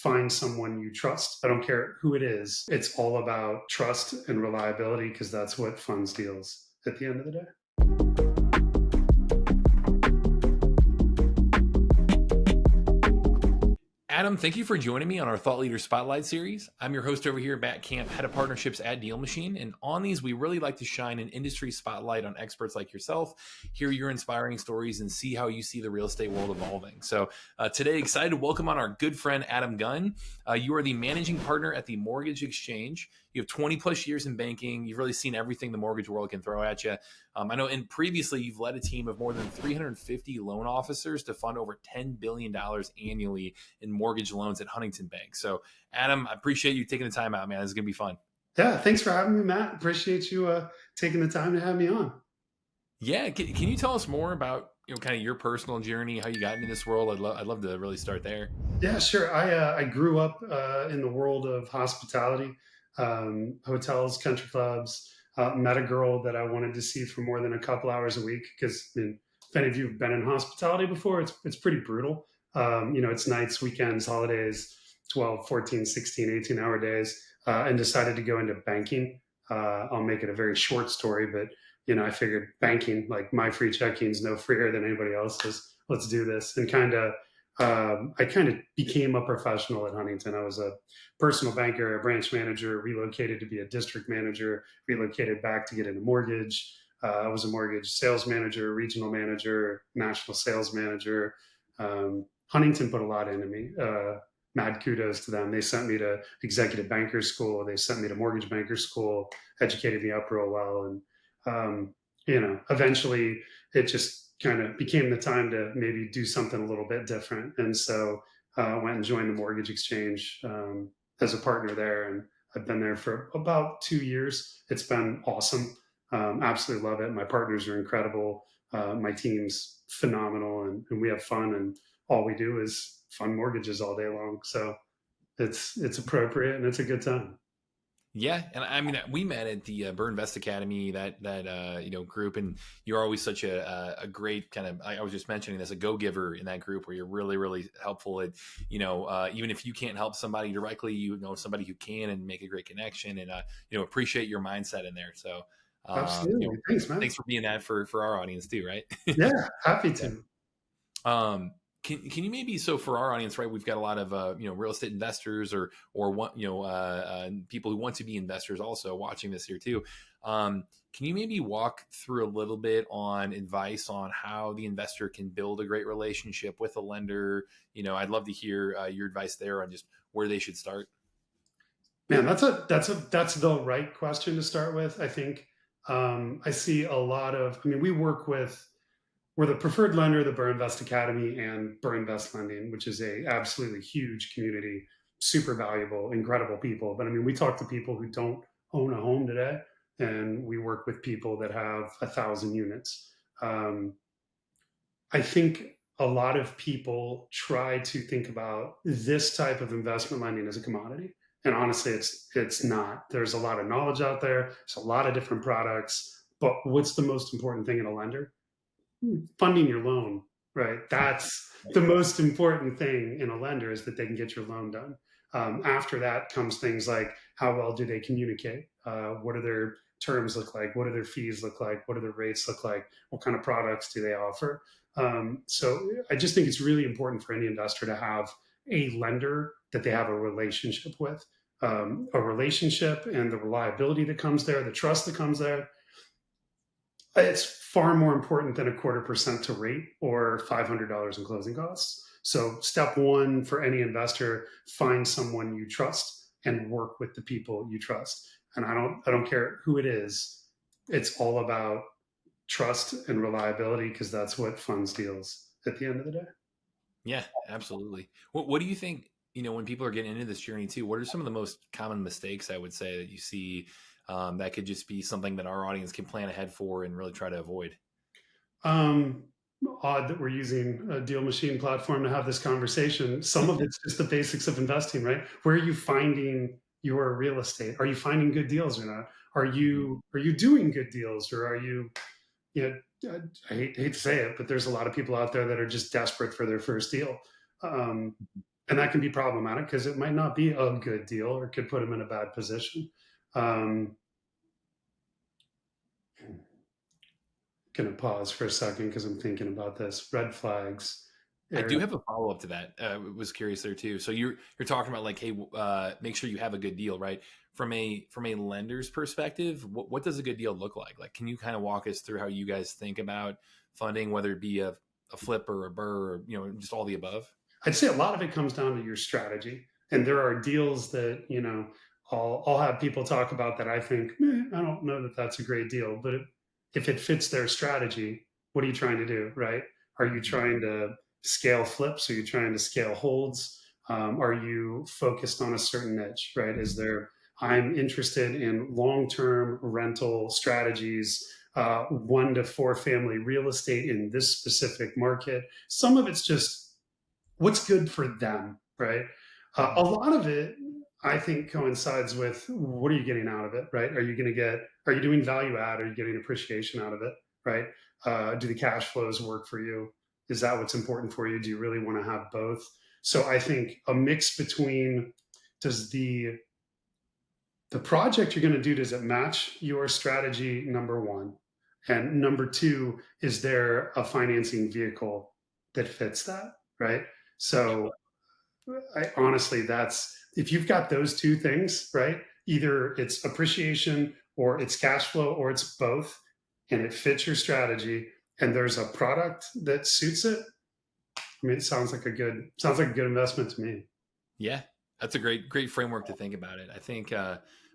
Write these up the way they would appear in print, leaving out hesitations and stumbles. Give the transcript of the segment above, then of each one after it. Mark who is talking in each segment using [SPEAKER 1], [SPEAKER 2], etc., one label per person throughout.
[SPEAKER 1] find someone you trust. I don't care who it is. It's all about trust and reliability because that's what funds deals at the end of the day.
[SPEAKER 2] Adam, thank you for joining me on our Thought Leader Spotlight series. I'm your host over here at Bat Camp, head of partnerships at DealMachine. And on these, we really like to shine an industry spotlight on experts like yourself, hear your inspiring stories, and see how you see the real estate world evolving. So today, excited to welcome on our good friend, Adam Gunn. You are the managing partner at the Mortgage Exchange. You have 20 plus years in banking. You've really seen everything the mortgage world can throw at you. I know, and previously you've led a team of more than 350 loan officers to fund over $10 billion annually in mortgage loans at Huntington Bank. So, Adam, I appreciate you taking the time out, man. This is going to be fun.
[SPEAKER 1] Yeah, thanks for having me, Matt. Appreciate you taking the time to have me on.
[SPEAKER 2] Yeah, can you tell us more about kind of your personal journey, how you got into this world? I'd love to really start there.
[SPEAKER 1] Yeah, sure. I grew up in the world of hospitality, hotels, country clubs. Met a girl that I wanted to see for more than a couple hours a week because if any of you have been in hospitality before, it's pretty brutal. It's nights, weekends, holidays, 12, 14, 16, 18-hour days, and decided to go into banking. I'll make it a very short story, but I figured banking, like my free checking is no freer than anybody else's. Let's do this. And I kind of became a professional at Huntington. I was a personal banker, a branch manager, relocated to be a district manager, relocated back to get into mortgage. I was a mortgage sales manager, regional manager, national sales manager. Huntington put a lot into me. Mad kudos to them. They sent me to executive banker school. They sent me to mortgage banker school, educated me up real well. And, eventually it just kind of became the time to maybe do something a little bit different. And so I went and joined the Mortgage Exchange as a partner there. And I've been there for about 2 years. It's been awesome. Absolutely love it. My partners are incredible. My team's phenomenal, and we have fun, and all we do is fund mortgages all day long. So it's appropriate and it's a good time.
[SPEAKER 2] Yeah, and I mean, we met at the Burr Invest Academy, that group, and you're always such a great kind of. I was just mentioning this, a go-giver in that group, where you're really, really helpful at, even if you can't help somebody directly, somebody who can, and make a great connection, and appreciate your mindset in there. So,
[SPEAKER 1] Absolutely, thanks, man.
[SPEAKER 2] Thanks for being that for our audience too, right?
[SPEAKER 1] Yeah, happy to.
[SPEAKER 2] Yeah. Can you maybe, so for our audience, right, we've got a lot of real estate investors or people who want to be investors also watching this here too. Can you maybe walk through a little bit on advice on how the investor can build a great relationship with a lender? I'd love to hear your advice there on just where they should start.
[SPEAKER 1] Man, that's the right question to start with. I think I see a lot of. We're the preferred lender of the Burr Invest Academy and Burr Invest Lending, which is a absolutely huge community, super valuable, incredible people. But we talk to people who don't own a home today, and we work with people that have 1,000 units. I think a lot of people try to think about this type of investment lending as a commodity. And honestly, it's not. There's a lot of knowledge out there. There's a lot of different products. But what's the most important thing in a lender? Funding your loan, right? That's the most important thing in a lender, is that they can get your loan done. After that comes things like, how well do they communicate? What do their terms look like? What do their fees look like? What do their rates look like? What kind of products do they offer? So I just think it's really important for any investor to have a lender that they have a relationship with, a relationship, and the reliability that comes there, the trust that comes there. It's far more important than 0.25% to rate or $500 in closing costs. So step one for any investor: find someone you trust and work with the people you trust. And I don't care who it is. It's all about trust and reliability because that's what funds deals at the end of the day.
[SPEAKER 2] Yeah, absolutely. What do you think, when people are getting into this journey too, what are some of the most common mistakes, I would say, that you see that could just be something that our audience can plan ahead for and really try to avoid?
[SPEAKER 1] Odd that we're using a DealMachine platform to have this conversation. Some of it's just the basics of investing, right? Where are you finding your real estate? Are you finding good deals or not? Are you doing good deals, or are you, I hate to say it, but there's a lot of people out there that are just desperate for their first deal. And that can be problematic because it might not be a good deal or could put them in a bad position. Um, Gonna pause for a second because I'm thinking about this. Red flags.
[SPEAKER 2] I
[SPEAKER 1] Aaron.
[SPEAKER 2] do have a follow up to that. Was curious there too. So you're talking about like, hey, make sure you have a good deal, right? From a lender's perspective, what does a good deal look like? Like, can you kind of walk us through how you guys think about funding, whether it be a flip or a burr, or just all the above?
[SPEAKER 1] I'd say a lot of it comes down to your strategy. And there are deals that, I'll have people talk about that I think, I don't know that that's a great deal. But if it fits their strategy, what are you trying to do, right? Are you
[SPEAKER 2] Mhm.
[SPEAKER 1] trying to scale flips? Are you trying to scale holds? Are you focused on a certain niche, right? I'm interested in long term rental strategies, 1 to 4 family real estate in this specific market. Some of it's just what's good for them, right? A
[SPEAKER 2] Mhm.
[SPEAKER 1] lot of it, I think, coincides with what are you getting out of it, right? Are you doing value add? Are you getting appreciation out of it, right? Do the cash flows work for you? Is that what's important for you? Do you really want to have both? So I think a mix between does the project you're going to do, does it match your strategy? Number one. And number two, is there a financing vehicle that fits that, right?
[SPEAKER 2] Yep.
[SPEAKER 1] So honestly, that's if you've got those two things, right? Either it's appreciation or it's cash flow or it's both, and it fits your strategy, and there's a product that suits it. I mean, it sounds like a good investment to me.
[SPEAKER 2] Yeah, that's a great framework to think about it. I think,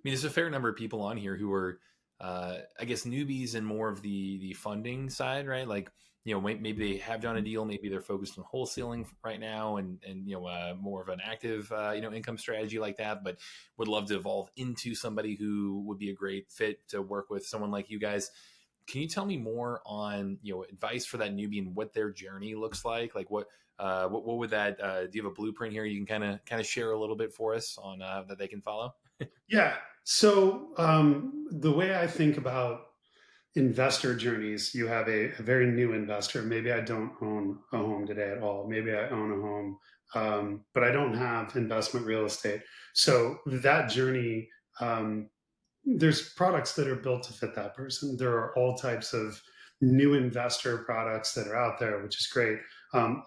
[SPEAKER 2] there's a fair number of people on here who are, I guess, newbies in more of the funding side, right? Like, maybe they have done a deal, maybe they're focused on wholesaling right now, and more of an active, income strategy like that, but would love to evolve into somebody who would be a great fit to work with someone like you guys. Can you tell me more on advice for that newbie and what their journey looks like? Like what would that? Do you have a blueprint here you can kind of share a little bit for us on that they can follow?
[SPEAKER 1] Yeah. So the way I think about investor journeys, you have a very new investor. Maybe I don't own a home today at all. Maybe I own a home, but I don't have investment real estate. So that journey, there's products that are built to fit that person. There are all types of new investor products that are out there, which is great. Um,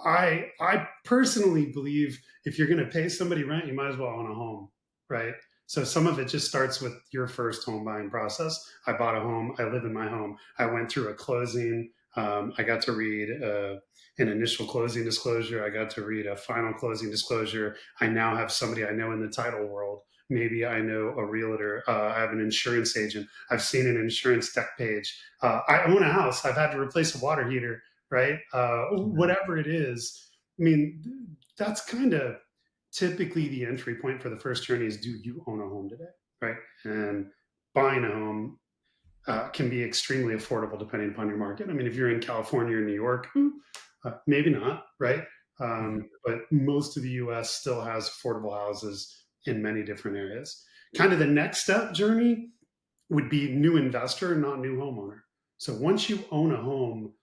[SPEAKER 1] I personally believe if you're going to pay somebody rent, you might as well own a home, right? So some of it just starts with your first home buying process. I bought a home. I live in my home. I went through a closing. I got to read an initial closing disclosure. I got to read a final closing disclosure. I now have somebody I know in the title world. Maybe I know a realtor. I have an insurance agent. I've seen an insurance deck page. I own a house. I've had to replace a water heater, right?
[SPEAKER 2] Mhm.
[SPEAKER 1] Whatever it is. I mean, that's kind of typically the entry point for the first journey is do you own a home today, right? And buying a home can be extremely affordable depending upon your market. I mean, if you're in California or New York, maybe not, right?
[SPEAKER 2] Mhm.
[SPEAKER 1] But most of the US still has affordable houses in many different areas. Kind of the next step journey would be new investor, not new homeowner. So once you own a home,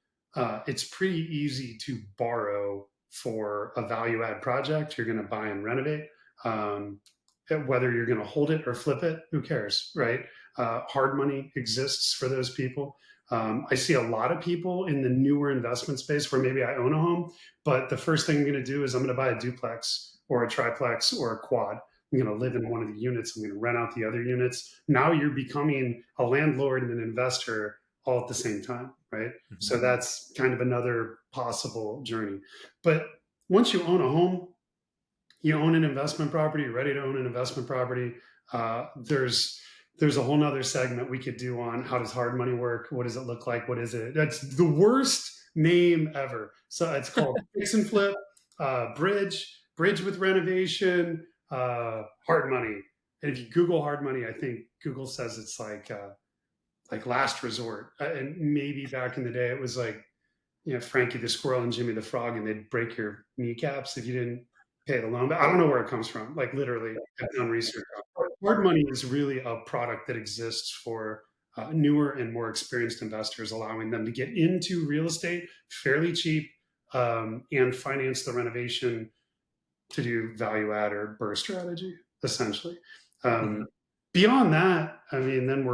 [SPEAKER 1] it's pretty easy to borrow for a value add project. You're going to buy and renovate. Um, Whether you're going to hold it or flip it, who cares, right? Hard money exists for those people. I see a lot of people in the newer investment space where maybe I own a home, but the first thing I'm going to do is I'm going to buy a duplex or a triplex or a quad. I'm going to live in one of the units. I'm going to rent out the other units. Now you're becoming a landlord and an investor all at the same time, right?
[SPEAKER 2] Mhm.
[SPEAKER 1] So that's kind of another possible journey. But once you own a home, you own an investment property, you're ready to own an investment property. There's a whole nother segment we could do on how does hard money work? What does it look like? What is it? That's the worst name ever. So it's called fix and flip, bridge with renovation, hard money. And if you Google hard money, I think Google says it's like last resort. And maybe back in the day, it was like Frankie the Squirrel and Jimmy the Frog, and they'd break your kneecaps if you didn't pay the loan. But I don't know where it comes from. Like literally, I've done research. Hard money is really a product that exists for newer and more experienced investors, allowing them to get into real estate fairly cheap and finance the renovation to do value add or burst strategy, essentially.
[SPEAKER 2] Mhm.
[SPEAKER 1] Um, Beyond that, I mean, then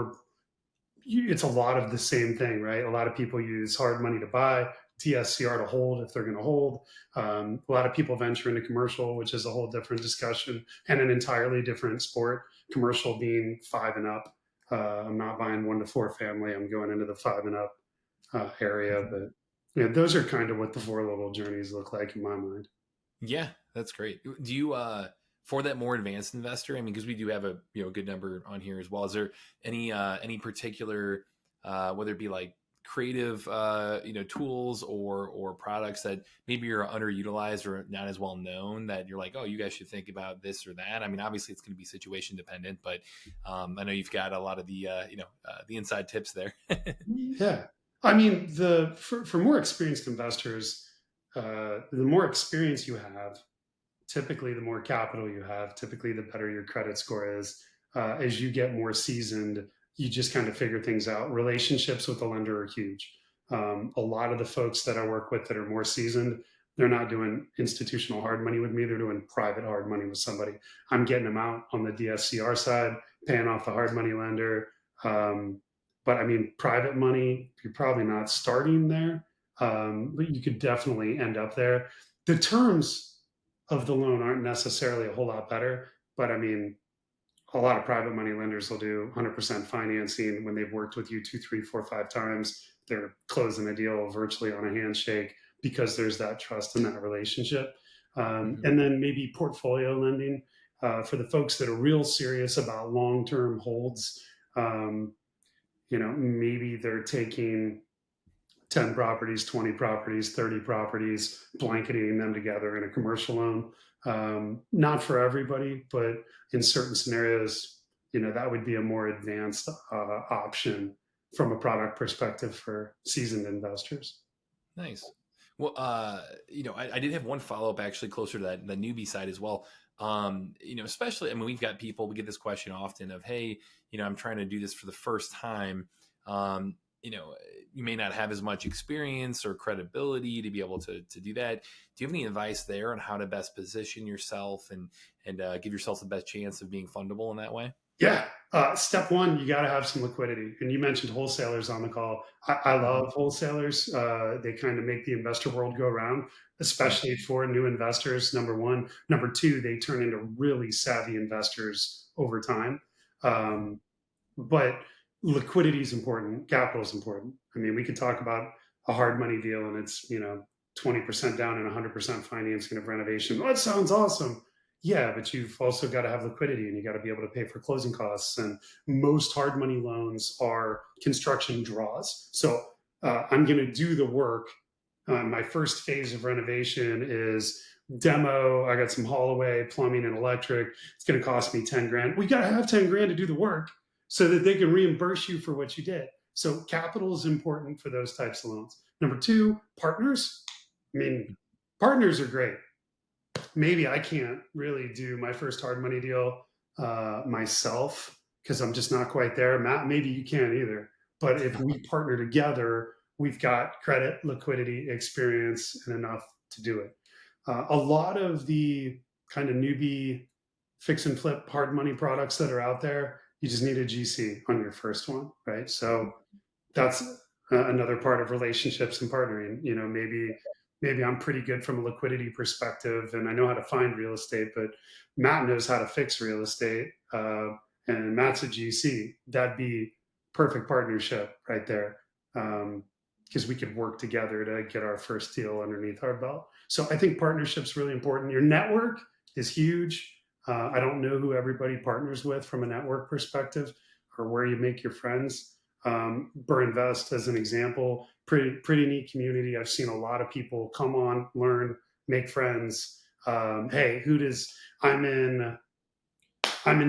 [SPEAKER 1] it's a lot of the same thing, right? A lot of people use hard money to buy, DSCR to hold if they're going to hold. A lot of people venture into commercial, which is a whole different discussion and an entirely different sport. Commercial being 5 and up. I'm not buying 1 to 4 family. I'm going into the 5 and up area.
[SPEAKER 2] Mhm.
[SPEAKER 1] But those are kind of what the 4 level journeys look like in my mind.
[SPEAKER 2] Yeah, that's great. Do you for that more advanced investor? I mean, because we do have a good number on here as well. Is there any particular whether it be like creative tools or products that maybe are underutilized or not as well known that you're like, oh, you guys should think about this or that? I mean, obviously it's going to be situation dependent, but I know you've got a lot of the inside tips there.
[SPEAKER 1] Yeah. I mean, for more experienced investors, the more experience you have, typically the more capital you have, typically the better your credit score is. As you get more seasoned, you just kind of figure things out. Relationships with the lender are huge. A lot of the folks that I work with that are more seasoned, they're not doing institutional hard money with me. They're doing private hard money with somebody. I'm getting them out on the DSCR side, paying off the hard money lender. Um, but I mean, private money, you're probably not starting there, but you could definitely end up there. The terms of the loan aren't necessarily a whole lot better, but I mean, a lot of private money lenders will do 100% financing when they've worked with you 2, 3, 4, 5 times. They're closing a deal virtually on a handshake because there's that trust in that relationship.
[SPEAKER 2] Mhm.
[SPEAKER 1] And then maybe portfolio lending for the folks that are real serious about long term holds. Um, maybe they're taking 10 properties, 20 properties, 30 properties, blanketing them together in a commercial loan. Not for everybody, but in certain scenarios, that would be a more advanced option from a product perspective for seasoned investors.
[SPEAKER 2] Nice. Well, I did have one follow up actually closer to the newbie side as well. Especially, I mean, we've got people, we get this question often of, hey, I'm trying to do this for the first time. Um, you know, you may not have as much experience or credibility to be able to do that. Do you have any advice there on how to best position yourself and give yourself the best chance of being fundable in that way?
[SPEAKER 1] Yeah. Step one, you got to have some liquidity. And you mentioned wholesalers on the call. I
[SPEAKER 2] Hmm.
[SPEAKER 1] love wholesalers. They kind of make the investor world go round,
[SPEAKER 2] Yeah.
[SPEAKER 1] especially for new investors. Number one. Number two, they turn into really savvy investors over time.
[SPEAKER 2] Mhm.
[SPEAKER 1] Um, but liquidity is important. Capital is important. I mean, we could talk about a hard money deal and it's, 20% down and 100% financing of renovation. That sounds awesome. Yeah, but you've also got to have liquidity and you got to be able to pay for closing costs. And most hard money loans are construction draws. So I'm going to do the work. My first phase of renovation is demo. I got some hallway, plumbing, and electric. It's going to cost me 10 grand. We got to have 10 grand to do the work so that they can reimburse you for what you did. So capital is important for those types of loans. Number two, partners. I mean, partners are great. Maybe I can't really do my first hard money deal myself because I'm just not quite there. Matt, maybe you can't either. But if we partner together, we've got credit, liquidity, experience, and enough to do it. A lot of the kind of newbie fix and flip hard money products that are out there, you just need a GC on your first one, right? So that's another part of relationships and partnering. Maybe I'm pretty good from a liquidity perspective, and I know how to find real estate, but Matt knows how to fix real estate, and Matt's a GC. That'd be perfect partnership right there, because we could work together to get our first deal underneath our belt. So I think partnership's really important. Your network is huge. I don't know who everybody partners with from a network perspective or where you make your friends. Berinvest as an example, pretty neat community. I've seen a lot of people come on, learn, make friends. Hey, who does I'm in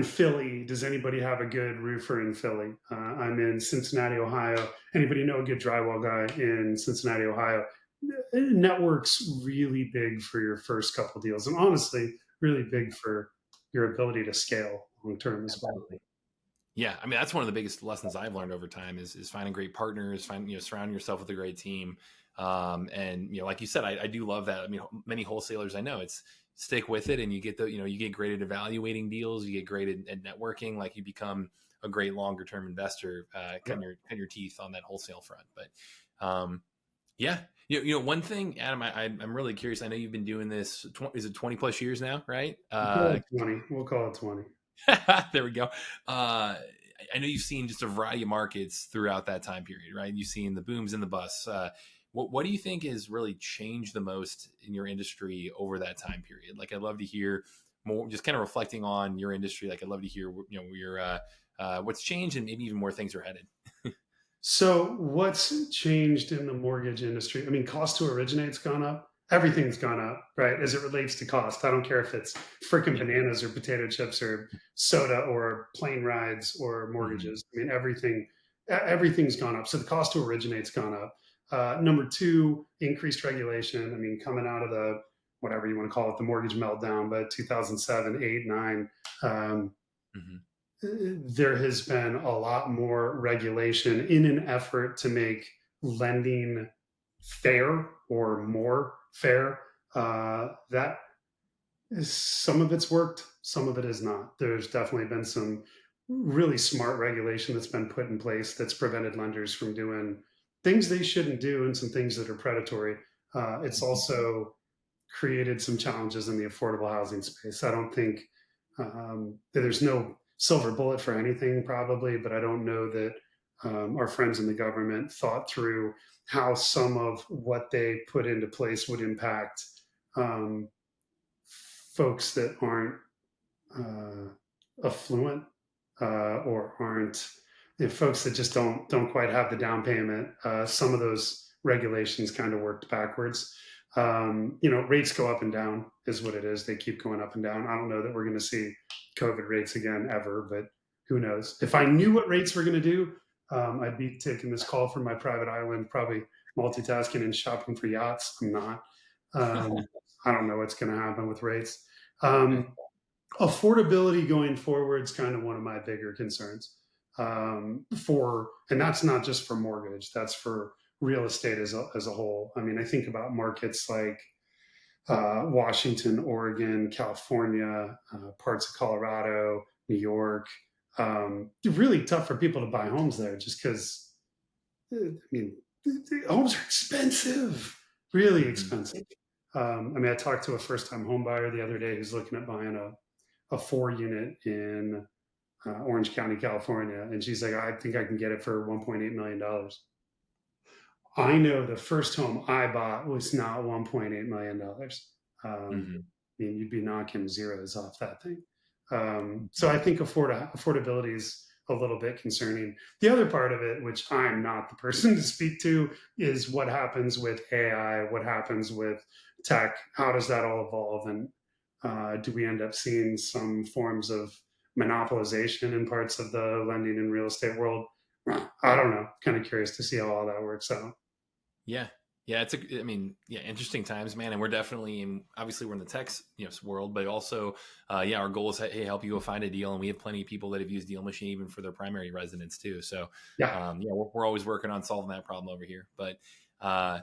[SPEAKER 1] Philly. Does anybody have a good roofer in Philly? I'm in Cincinnati, Ohio. Anybody know a good drywall guy in Cincinnati, Ohio? Network's really big for your first couple deals, and honestly, really big for your ability to scale long term as well.
[SPEAKER 2] Absolutely. Yeah, I mean that's one of the biggest lessons I've learned over time is finding great partners, surrounding yourself with a great team. And like you said, I do love that. I mean, many wholesalers I know, it's stick with it, and you get you get great at evaluating deals, you get great at networking, like you become a great longer term investor,
[SPEAKER 1] Yeah.
[SPEAKER 2] cut your teeth on that wholesale front. But yeah, one thing, Adam, I'm really curious. I know you've been doing this. Is it 20 plus years now, right?
[SPEAKER 1] We'll call it 20. We'll call it 20.
[SPEAKER 2] There we go. I know you've seen just a variety of markets throughout that time period, right? You've seen the booms and the busts. What do you think has really changed the most in your industry over that time period? Like, I'd love to hear more, just kind of reflecting on your industry. Like, I'd love to hear, what's changed and maybe even where things are headed.
[SPEAKER 1] So what's changed in the mortgage industry? I mean, cost to originate's gone up. Everything's gone up, right? As it relates to cost. I don't care if it's freaking
[SPEAKER 2] Yeah.
[SPEAKER 1] bananas or potato chips or soda or plane rides or
[SPEAKER 2] Mm-hmm.
[SPEAKER 1] mortgages. I mean, everything's gone up. So the cost to originate's gone up. Number two, increased regulation. I mean, coming out of the whatever you want to call it, the mortgage meltdown, but 2007, 8, 9.
[SPEAKER 2] Mm-hmm.
[SPEAKER 1] There has been a lot more regulation in an effort to make lending fair or more fair. That is, some of it's worked, some of it has not. There's definitely been some really smart regulation that's been put in place that's prevented lenders from doing things they shouldn't do and some things that are predatory. It's also created some challenges in the affordable housing space. I don't think there's no silver bullet for anything, probably, but I don't know that our friends in the government thought through how some of what they put into place would impact um, folks that aren't affluent or aren't folks that just don't quite have the down payment. Some of those regulations kind of worked backwards. Rates go up and down is what it is. They keep going up and down. I don't know that we're going to see COVID rates again ever, but who knows? If I knew what rates were going to do, I'd be taking this call from my private island, probably multitasking and shopping for yachts. I'm not. I don't know what's going to happen with rates. Affordability going forward is kind of one of my bigger concerns. And that's not just for mortgage, that's for real estate as a whole. I mean, I think about markets like Washington, Oregon, California, parts of Colorado, New York. Really tough for people to buy homes there just because, I mean, homes are expensive, really expensive. I mean, I talked to a first time home buyer the other day who's looking at buying a 4 unit in Orange County, California. And she's like, I think I can get it for $1.8 million. I know the first home I bought was not $1.8 million.
[SPEAKER 2] Mm-hmm.
[SPEAKER 1] I mean, you'd be knocking zeros off that thing. So I think affordability is a little bit concerning. The other part of it, which I'm not the person to speak to, is what happens with AI, what happens with tech, how does that all evolve? And do we end up seeing some forms of monopolization in parts of the lending and real estate world? I don't know. Kind of curious to see how all that works out.
[SPEAKER 2] Yeah. Yeah. Interesting times, man. And we're definitely obviously we're in the tech world, but also, our goal is, hey, help you go find a deal. And we have plenty of people that have used DealMachine even for their primary residence too. So,
[SPEAKER 1] Yeah.
[SPEAKER 2] we're always working on solving that problem over here. But, I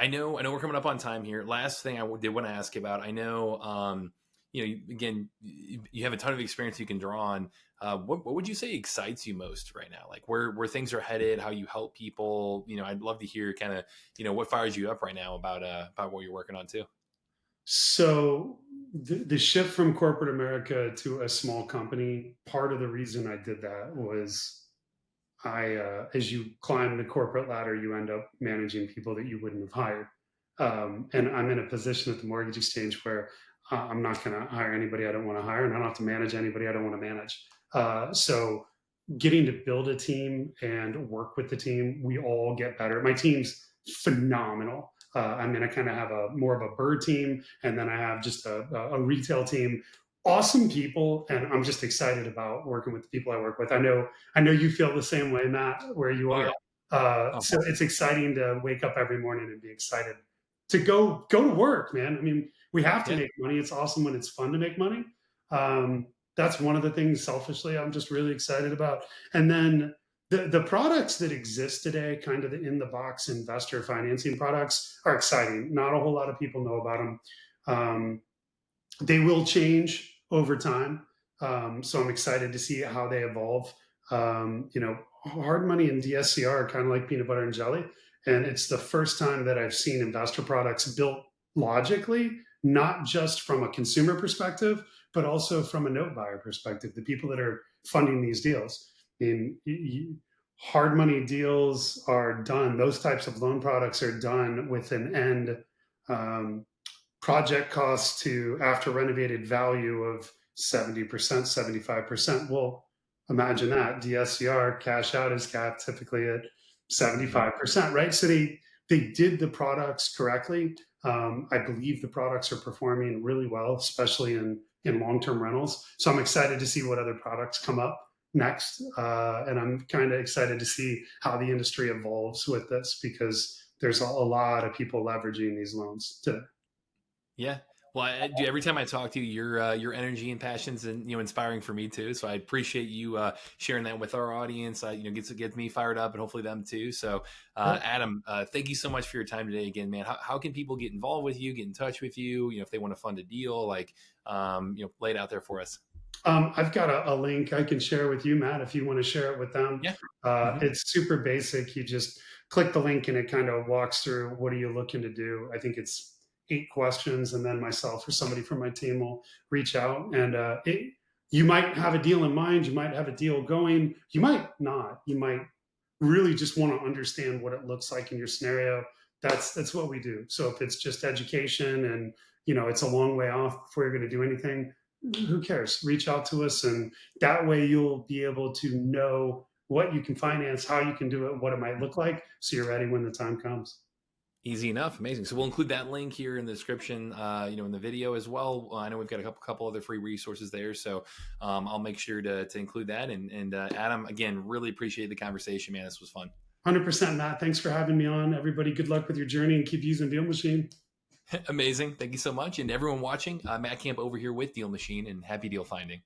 [SPEAKER 2] know we're coming up on time here. Last thing I did want to ask about, I know, again, you have a ton of experience you can draw on. What would you say excites you most right now? Like where things are headed, how you help people? I'd love to hear kind of, what fires you up right now about what you're working on too.
[SPEAKER 1] So the shift from corporate America to a small company, part of the reason I did that was as you climb the corporate ladder, you end up managing people that you wouldn't have hired. And I'm in a position at the mortgage exchange where I'm not going to hire anybody I don't want to hire, and I don't have to manage anybody I don't want to manage. So getting to build a team and work with the team, we all get better. My team's phenomenal. I mean, I kind of have more of a bird team, and then I have just a retail team. Awesome people, and I'm just excited about working with the people I work with. I know you feel the same way, Matt, where you
[SPEAKER 2] Oh
[SPEAKER 1] are.
[SPEAKER 2] yeah. Oh,
[SPEAKER 1] So it's exciting to wake up every morning and be excited to go to work, man. I mean, we have to
[SPEAKER 2] yeah.
[SPEAKER 1] make money. It's awesome when it's fun to make money. That's one of the things selfishly I'm just really excited about. And then the products that exist today, kind of the in the box investor financing products, are exciting. Not a whole lot of people know about them. They will change over time. So I'm excited to see how they evolve. Hard money and DSCR are kind of like peanut butter and jelly. And it's the first time that I've seen investor products built logically, not just from a consumer perspective, but also from a note buyer perspective, the people that are funding these deals. I mean, hard money deals are done, those types of loan products are done with an end um, project cost to after renovated value of 70%, 75%. Well, imagine that DSCR cash out is capped typically at
[SPEAKER 2] Mhm.
[SPEAKER 1] 75%, right? So they did the products correctly. I believe the products are performing really well, especially in long-term rentals. So I'm excited to see what other products come up next. And I'm kind of excited to see how the industry evolves with this because there's a lot of people leveraging these loans today.
[SPEAKER 2] Yeah. Well, every time I talk to you, your energy and passions and inspiring for me too. So I appreciate you sharing that with our audience. Gets me fired up and hopefully them too. So
[SPEAKER 1] Yeah.
[SPEAKER 2] Adam, thank you so much for your time today again, man. How can people get involved with you, get in touch with you? If they want to fund a deal, like lay it out there for us.
[SPEAKER 1] I've got a link I can share with you, Matt, if you want to share it with them.
[SPEAKER 2] Yeah. Hmm.
[SPEAKER 1] It's super basic. You just click the link and it kind of walks through what are you looking to do. I think it's 8 questions, and then myself or somebody from my team will reach out. And you might have a deal in mind. You might have a deal going. You might not. You might really just want to understand what it looks like in your scenario. That's what we do. So if it's just education and it's a long way off before you're going to do anything, who cares? Reach out to us, and that way you'll be able to know what you can finance, how you can do it, what it might look like, so you're ready when the time comes.
[SPEAKER 2] Easy enough, amazing. So we'll include that link here in the description, in the video as well. I know we've got a couple other free resources there, so I'll make sure to include that. And Adam, again, really appreciate the conversation, man. This was fun.
[SPEAKER 1] 100%, Matt. Thanks for having me on. Everybody, good luck with your journey and keep using DealMachine.
[SPEAKER 2] Amazing, thank you so much, and everyone watching. Matt Camp over here with Deal Machine, and happy deal finding.